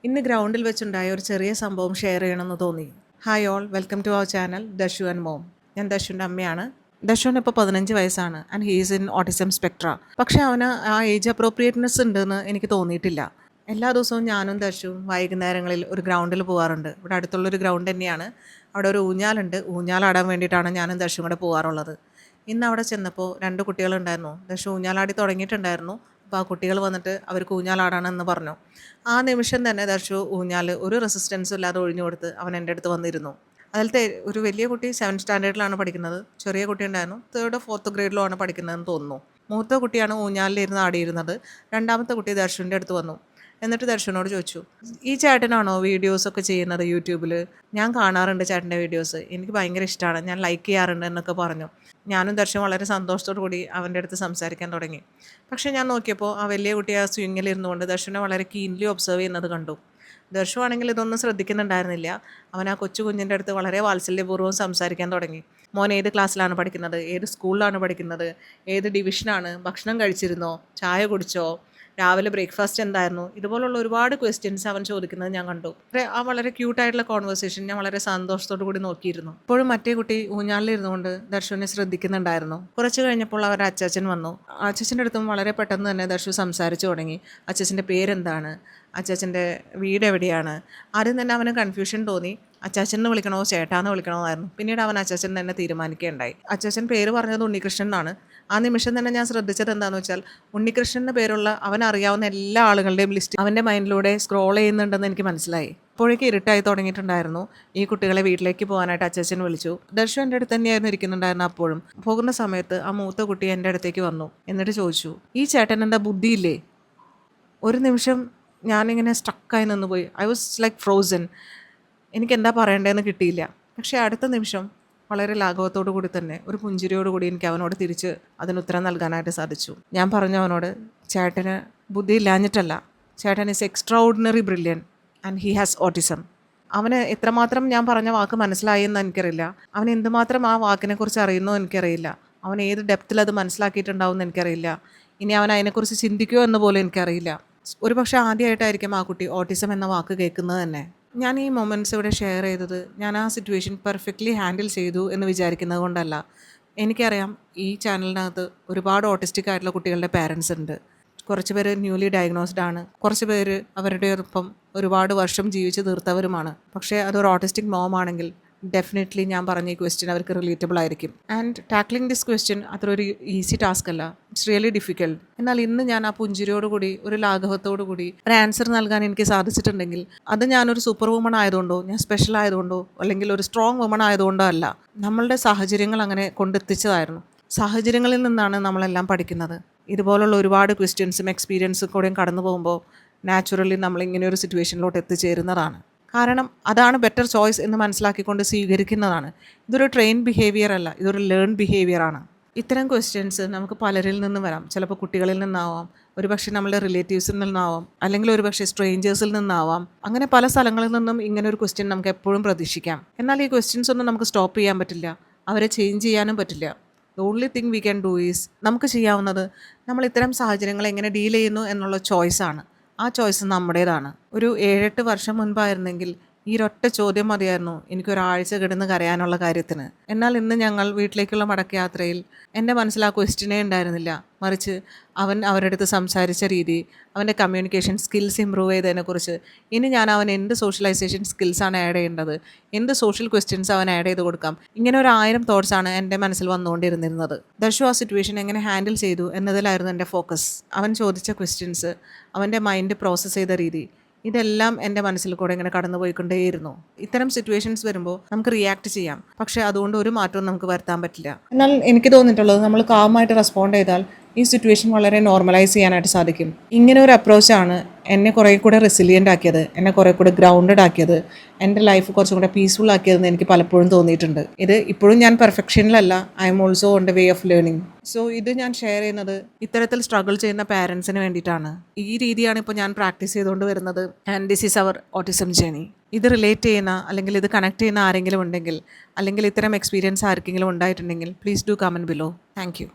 ഇന്ന് ഗ്രൗണ്ടിൽ വെച്ചുണ്ടായ ഒരു ചെറിയ സംഭവം ഷെയർ ചെയ്യണമെന്ന് തോന്നി. Hi all, welcome to our channel Dashu and mom. ഞാൻ ദശുവിൻ്റെ അമ്മയാണ്. ദശുവിന് ഇപ്പോൾ 15 വയസ്സാണ് and he's in autism spectrum. പക്ഷേ അവന് ആ ഏജ് അപ്രോപ്രിയേറ്റ്നെസ് ഉണ്ടെന്ന് എനിക്ക് തോന്നിയിട്ടില്ല. എല്ലാ ദിവസവും ഞാനും ദശുവും വൈകുന്നേരങ്ങളിൽ ഒരു ഗ്രൗണ്ടിൽ പോകാറുണ്ട്. ഇവിടെ അടുത്തുള്ളൊരു ഗ്രൗണ്ട് തന്നെയാണ്. അവിടെ ഒരു ഊഞ്ഞാലുണ്ട്. ഊഞ്ഞാലാടാൻ വേണ്ടിയിട്ടാണ് ഞാനും ദശുവും കൂടെ പോകാറുള്ളത്. ഇന്ന് അവിടെ ചെന്നപ്പോൾ 2 കുട്ടികളുണ്ടായിരുന്നു. ദശു ഊഞ്ഞാലാടി തുടങ്ങിയിട്ടുണ്ടായിരുന്നു. അപ്പോൾ ആ കുട്ടികൾ വന്നിട്ട് അവർക്ക് ഊഞ്ഞാലാടാണെന്ന് പറഞ്ഞു. ആ നിമിഷം തന്നെ ദർശു ഊഞ്ഞാൽ ഒരു റെസിസ്റ്റൻസും ഇല്ലാതെ ഒഴിഞ്ഞു കൊടുത്ത് അവൻ എൻ്റെ അടുത്ത് വന്നിരുന്നു. അതിലത്തെ ഒരു വലിയ കുട്ടി 7th സ്റ്റാൻഡേർഡിലാണ് പഠിക്കുന്നത്. ചെറിയ കുട്ടി ഉണ്ടായിരുന്നു 3rd or 4th ഗ്രേഡിലോ ആണ് പഠിക്കുന്നതെന്ന് തോന്നുന്നു. മൂത്ത കുട്ടിയാണ് ഊഞ്ഞാലിലിരുന്ന് ആടിയിരുന്നത്. രണ്ടാമത്തെ കുട്ടി ദർശുവിൻ്റെ അടുത്ത് വന്നു. എന്നിട്ട് ദർശനോട് ചോദിച്ചു, ഈ ചേട്ടനാണോ വീഡിയോസൊക്കെ ചെയ്യുന്നത് യൂട്യൂബിൽ? ഞാൻ കാണാറുണ്ട് ചേട്ടൻ്റെ വീഡിയോസ്, എനിക്ക് ഭയങ്കര ഇഷ്ടമാണ്, ഞാൻ ലൈക്ക് ചെയ്യാറുണ്ട് എന്നൊക്കെ പറഞ്ഞു. ഞാനും ദർശൻ വളരെ സന്തോഷത്തോടു കൂടി അവൻ്റെ അടുത്ത് സംസാരിക്കാൻ തുടങ്ങി. പക്ഷേ ഞാൻ നോക്കിയപ്പോൾ ആ വലിയ കുട്ടി ആ സ്വിങ്ങിലിരുന്നുകൊണ്ട് ദർശനെ വളരെ കീൻലി ഒബ്സർവ് ചെയ്യുന്നത് കണ്ടു. ദർശു ആണെങ്കിൽ ഇതൊന്നും ശ്രദ്ധിക്കുന്നുണ്ടായിരുന്നില്ല. അവൻ ആ കൊച്ചു കുഞ്ഞിൻ്റെ അടുത്ത് വളരെ വാത്സല്യപൂർവ്വം സംസാരിക്കാൻ തുടങ്ങി. മോൻ ഏത് ക്ലാസ്സിലാണ് പഠിക്കുന്നത്, ഏത് സ്കൂളിലാണ് പഠിക്കുന്നത്, ഏത് ഡിവിഷനാണ്, ഭക്ഷണം കഴിച്ചിരുന്നോ, ചായ കുടിച്ചോ, രാവിലെ ബ്രേക്ക്ഫാസ്റ്റ് എന്തായിരുന്നു, ഇതുപോലുള്ള ഒരുപാട് ക്വസ്റ്റ്യൻസ് അവൻ ചോദിക്കുന്നത് ഞാൻ കണ്ടു. ആ വളരെ ക്യൂട്ടായിട്ടുള്ള കോൺവെർസേഷൻ ഞാൻ വളരെ സന്തോഷത്തോടു കൂടി നോക്കിയിരുന്നു. ഇപ്പോഴും മറ്റേ കുട്ടി ഊഞ്ഞാലിരുന്നുകൊണ്ട് ദർശുവിനെ ശ്രദ്ധിക്കുന്നുണ്ടായിരുന്നു. കുറച്ച് കഴിഞ്ഞപ്പോൾ അവരുടെ അച്ചാച്ചൻ വന്നു. അച്ചാച്ചൻ്റെ അടുത്തും വളരെ പെട്ടെന്ന് തന്നെ ദർശു സംസാരിച്ചു തുടങ്ങി. അച്ചാച്ചൻ്റെ പേരെന്താണ്, അച്ചാച്ചൻ്റെ വീട് എവിടെയാണ്. ആദ്യം തന്നെ അവന് കൺഫ്യൂഷൻ തോന്നി. അച്ചാച്ചൻ വിളിക്കണോ ചേട്ടാന്ന് വിളിക്കണോ ആയിരുന്നു. പിന്നീട് അവൻ അച്ചാച്ചൻ തന്നെ തീരുമാനിക്കുകയുണ്ടായി. അച്ചാച്ചൻ പേര് പറഞ്ഞത് ഉണ്ണികൃഷ്ണൻ എന്നാണ്. ആ നിമിഷം തന്നെ ഞാൻ ശ്രദ്ധിച്ചത് എന്താണെന്ന് വെച്ചാൽ, ഉണ്ണികൃഷ്ണൻ്റെ പേരുള്ള അവനറിയാവുന്ന എല്ലാ ആളുകളുടെയും ലിസ്റ്റ് അവൻ്റെ മൈൻഡിലൂടെ സ്ക്രോൾ ചെയ്യുന്നുണ്ടെന്ന് എനിക്ക് മനസ്സിലായി. അപ്പോഴേക്ക് ഇരുട്ടായി തുടങ്ങിയിട്ടുണ്ടായിരുന്നു. ഈ കുട്ടികളെ വീട്ടിലേക്ക് പോകാനായിട്ട് അച്ചാച്ചൻ വിളിച്ചു. ദർശു എൻ്റെ അടുത്ത് തന്നെയായിരുന്നു ഇരിക്കുന്നുണ്ടായിരുന്നു. അപ്പോഴും പോകുന്ന സമയത്ത് ആ മൂത്ത കുട്ടി എൻ്റെ അടുത്തേക്ക് വന്നു. എന്നിട്ട് ചോദിച്ചു, ഈ ചേട്ടൻ എന്താ ബുദ്ധിയില്ലേ? ഒരു നിമിഷം ഞാനിങ്ങനെ സ്റ്റക്കായി നിന്നുപോയി. I was like frozen. എനിക്കെന്താ പറയേണ്ടതെന്ന് കിട്ടിയില്ല. പക്ഷേ അടുത്ത നിമിഷം വളരെ ലാഘവത്തോടു കൂടി തന്നെ ഒരു പുഞ്ചിരിയോടുകൂടി എനിക്ക് അവനോട് തിരിച്ച് അതിനുത്തരം നൽകാനായിട്ട് സാധിച്ചു. ഞാൻ പറഞ്ഞു അവനോട്, ചേട്ടന് ബുദ്ധിയില്ലാഞ്ഞിട്ടല്ല, ചേട്ടൻ is extra ordinary brilliant and he has autism. അവന് എത്രമാത്രം ഞാൻ പറഞ്ഞ വാക്ക് മനസ്സിലായി എന്ന് എനിക്കറിയില്ല. അവൻ എന്തുമാത്രം ആ വാക്കിനെക്കുറിച്ച് അറിയുന്നോ എനിക്കറിയില്ല. അവൻ ഏത് ഡെപ്തിൽ അത് മനസ്സിലാക്കിയിട്ടുണ്ടാവും എന്ന് എനിക്കറിയില്ല. ഇനി അവൻ അതിനെക്കുറിച്ച് ചിന്തിക്കുമോ എന്ന് പോലും എനിക്കറിയില്ല. ഒരു പക്ഷേ ആദ്യമായിട്ടായിരിക്കും ആ കുട്ടി ഓട്ടിസം എന്ന വാക്ക് കേൾക്കുന്നത് തന്നെ. ഞാൻ ഈ മൊമെൻറ്റ്സ് ഇവിടെ ഷെയർ ചെയ്തത് ഞാൻ ആ സിറ്റുവേഷൻ പെർഫെക്റ്റ്ലി ഹാൻഡിൽ ചെയ്തു എന്ന് വിചാരിക്കുന്നത് കൊണ്ടല്ല. എനിക്കറിയാം ഈ ചാനലിനകത്ത് ഒരുപാട് ഓട്ടിസ്റ്റിക് ആയിട്ടുള്ള കുട്ടികളുടെ പാരൻസ് ഉണ്ട്. കുറച്ച് പേര് ന്യൂലി ഡയഗ്നോസ്ഡ് ആണ്, കുറച്ച് പേര് അവരുടെ ഒപ്പം ഒരുപാട് വർഷം ജീവിച്ച് തീർത്തവരുമാണ്. പക്ഷേ അതൊരു ഓട്ടിസ്റ്റിക് മോം ആണെങ്കിൽ ഡെഫിനറ്റ്ലി ഞാൻ പറഞ്ഞ ഈ ക്വസ്റ്റ്യൻ അവർക്ക് റിലേറ്റബിൾ ആയിരിക്കും. ആൻഡ് ടാക്ലിംഗ് ദിസ് ക്വസ്റ്റ്യൻ അത്രയൊരു ഈസി ടാസ്ക് അല്ല. It's really difficult. എന്നാൽ ഇന്ന് ഞാൻ ആ പുഞ്ചിരിയോടുകൂടി ഒരു ലാഘവത്തോടു കൂടി ഒരു ആൻസർ നൽകാൻ എനിക്ക് സാധിച്ചിട്ടുണ്ടെങ്കിൽ അത് ഞാനൊരു സൂപ്പർ വുമൺ ആയതുകൊണ്ടോ, ഞാൻ സ്പെഷ്യൽ ആയതുകൊണ്ടോ, അല്ലെങ്കിൽ ഒരു സ്ട്രോങ് വുമൺ ആയതുകൊണ്ടോ അല്ല. നമ്മളുടെ സാഹചര്യങ്ങൾ അങ്ങനെ കൊണ്ടെത്തിച്ചതായിരുന്നു. സാഹചര്യങ്ങളിൽ നിന്നാണ് നമ്മളെല്ലാം പഠിക്കുന്നത്. ഇതുപോലുള്ള ഒരുപാട് ക്വസ്റ്റ്യൻസും എക്സ്പീരിയൻസും കൂടെയും കടന്നു പോകുമ്പോൾ നാച്ചുറലി നമ്മളിങ്ങനെ ഒരു സിറ്റുവേഷനിലോട്ട് എത്തിച്ചേരുന്നതാണ്. കാരണം അതാണ് ബെറ്റർ ചോയ്സ് എന്ന് മനസ്സിലാക്കിക്കൊണ്ട് സ്വീകരിക്കുന്നതാണ്. ഇതൊരു ട്രെയിൻ ബിഹേവിയർ അല്ല, ഇതൊരു ലേൺ ബിഹേവിയർ ആണ്. ഇത്തരം ക്വസ്റ്റ്യൻസ് നമുക്ക് പലരിൽ നിന്നും വരാം. ചിലപ്പോൾ കുട്ടികളിൽ നിന്നാവാം, ഒരുപക്ഷെ നമ്മളുടെ റിലേറ്റീവ്സിൽ നിന്നാവാം, അല്ലെങ്കിൽ ഒരുപക്ഷെ സ്ട്രേഞ്ചേഴ്സിൽ നിന്നാവാം. അങ്ങനെ പല സ്ഥലങ്ങളിൽ നിന്നും ഇങ്ങനെ ഒരു ക്വസ്റ്റ്യൻ നമുക്ക് എപ്പോഴും പ്രതീക്ഷിക്കാം. എന്നാൽ ഈ ക്വസ്റ്റ്യൻസ് ഒന്നും നമുക്ക് സ്റ്റോപ്പ് ചെയ്യാൻ പറ്റില്ല, അവരെ ചേഞ്ച് ചെയ്യാനും പറ്റില്ല. The only thing we can do is, നമുക്ക് ചെയ്യാവുന്നത് നമ്മൾ ഇത്തരം സാഹചര്യങ്ങൾ എങ്ങനെ ഡീൽ ചെയ്യുന്നു എന്നുള്ള ചോയ്സാണ്. ആ ചോയ്സ് നമ്മുടേതാണ്. ഒരു 7-8 വർഷം മുൻപായിരുന്നെങ്കിൽ ഈ ഒരൊറ്റ ചോദ്യം മതിയായിരുന്നു എനിക്കൊരാഴ്ച കിടന്ന് കരയാനുള്ള കാര്യത്തിന്. എന്നാൽ ഇന്ന് ഞങ്ങൾ വീട്ടിലേക്കുള്ള മടക്കയാത്രയിൽ എൻ്റെ മനസ്സിൽ ആ ക്വസ്റ്റ്യനേ ഉണ്ടായിരുന്നില്ല. മറിച്ച് അവൻ അവരുടെ അടുത്ത് സംസാരിച്ച രീതി, അവൻ്റെ കമ്മ്യൂണിക്കേഷൻ സ്കിൽസ് ഇമ്പ്രൂവ് ചെയ്തതിനെക്കുറിച്ച്, ഇനി ഞാൻ അവൻ എന്ത് സോഷ്യലൈസേഷൻ സ്കിൽസാണ് ആഡ് ചെയ്യേണ്ടത്, എന്ത് സോഷ്യൽ ക്വസ്റ്റ്യൻസ് അവൻ ആഡ് ചെയ്ത് കൊടുക്കാം, ഇങ്ങനെ 1000 തോട്ട്സാണ് എൻ്റെ മനസ്സിൽ വന്നുകൊണ്ടിരുന്നിരുന്നത്. ദർശു ആ സിറ്റുവേഷൻ എങ്ങനെ ഹാൻഡിൽ ചെയ്തു എന്നതിലായിരുന്നു എൻ്റെ ഫോക്കസ്. അവൻ ചോദിച്ച ക്വസ്റ്റ്യൻസ്, അവൻ്റെ മൈൻഡ് പ്രോസസ്സ് ചെയ്ത രീതി, ഇതെല്ലാം എൻ്റെ മനസ്സിൽ കൂടെ ഇങ്ങനെ കടന്നു പോയിക്കൊണ്ടേയിരുന്നു. ഇത്തരം സിറ്റുവേഷൻസ് വരുമ്പോൾ നമുക്ക് റിയാക്ട് ചെയ്യാം, പക്ഷേ അതുകൊണ്ട് ഒരു മാറ്റവും നമുക്ക് വരുത്താൻ പറ്റില്ല. എന്നാൽ എനിക്ക് തോന്നിയിട്ടുള്ളത് നമ്മൾ കാമായിട്ട് റെസ്പോണ്ട് ചെയ്താൽ ഈ സിറ്റുവേഷൻ വളരെ നോർമലൈസ് ചെയ്യാനായിട്ട് സാധിക്കും. ഇങ്ങനെ ഒരു അപ്രോച്ചാണ് എന്നെ കുറേ കൂടെ റെസിലിയൻ്റ് ആക്കിയത്, എന്നെ കുറേ കൂടെ ഗ്രൗണ്ടഡ് ആക്കിയത്, എൻ്റെ ലൈഫ് കുറച്ചും കൂടെ പീസ്ഫുൾ ആക്കിയതെന്ന് എനിക്ക് പലപ്പോഴും തോന്നിയിട്ടുണ്ട്. ഇത് ഇപ്പോഴും ഞാൻ പെർഫെക്ഷനിലല്ല, I'm also on the way of learning. So ഇത് ഞാൻ ഷെയർ ചെയ്യുന്നത് ഇത്തരത്തിൽ സ്ട്രഗിൾ ചെയ്യുന്ന പാരൻസിന് വേണ്ടിയിട്ടാണ്. ഈ രീതിയാണ് ഇപ്പോൾ ഞാൻ പ്രാക്ടീസ് ചെയ്തുകൊണ്ട് വരുന്നത്. And this is our autism journey. ഇത് റിലേറ്റ് ചെയ്യുന്ന അല്ലെങ്കിൽ ഇത് കണക്ട് ചെയ്യുന്ന ആരെങ്കിലും ഉണ്ടെങ്കിൽ, അല്ലെങ്കിൽ ഇത്തരം എക്സ്പീരിയൻസ് ആർക്കെങ്കിലും ഉണ്ടായിട്ടുണ്ടെങ്കിൽ, please do comment below. Thank you.